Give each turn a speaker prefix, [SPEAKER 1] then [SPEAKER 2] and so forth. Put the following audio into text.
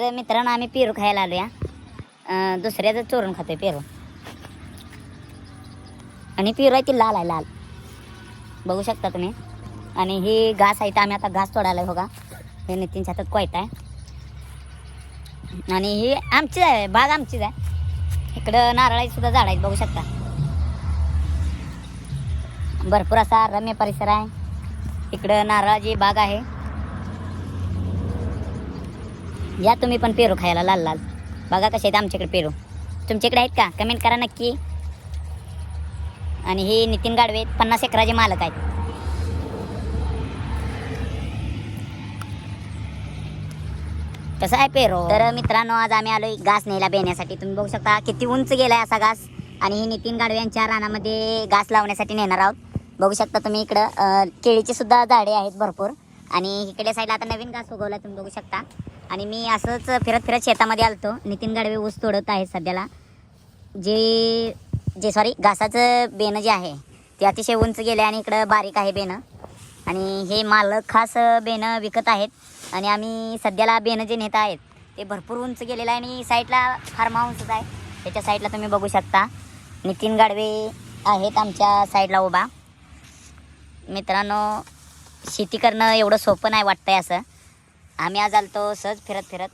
[SPEAKER 1] तर मित्रांनो आम्ही पेरू खायला आलो या दुसऱ्याचं चोरून खातोय पेरू. आणि पेरू आहे ती लाल आहे, लाल बघू शकता तुम्ही. आणि ही घास आहे तर आम्ही आता घास तोडायला बघा. हे नितीनच्या हातात कोयता आहे आणि ही आमचीच आहे, बाग आमचीच आहे. इकडं नारळाची सुद्धा झाड आहेत बघू शकता. भरपूर असा रम्य परिसर आहे. इकडं नारळाची बाग आहे. या तुम्ही पण पेरू खायला लाल लाल. बघा कसे आहेत आमच्याकडे पेरू. तुमच्याकडे आहेत का? कमेंट करा नक्की. आणि हे नितीन गाडवे 50 एकराचे मालक आहेत. कसं आहे पेरू. तर मित्रांनो आज आम्ही आलोय घास न्यायला बेण्यासाठी. तुम्ही बघू शकता किती उंच गेलाय असा घास. आणि हे नितीन गाडवे यांच्या रानामध्ये घास लावण्यासाठी नेणार आहोत. बघू शकता तुम्ही इकडं केळीची सुद्धा झाडे आहेत भरपूर. आणि इकडे साईडला आता नवीन घास उगवला तुम्ही बघू शकता. आणि मी असंच फिरत फिरत शेतामध्ये आलतो. नितीन गाडवे ऊस तोडत आहेत सध्याला. जे सॉरी घासाचं बेणं जे आहे ते अतिशय उंच गेले आणि इकडं बारीक आहे बेणं. आणि हे मालक खास बेणं विकत आहेत. आणि आम्ही सध्याला बेणं जे नेत आहेत ते भरपूर उंच गेलेलं आहे. आणि साईडला फार्म हाऊसच आहे. त्याच्या साईडला तुम्ही बघू शकता नितीन गाडवे आहेत आमच्या साईडला उभा. मित्रांनो शेती करणं एवढं सोपं नाही वाटतंय असं. आम्ही आज आलतो सहज फिरत फिरत.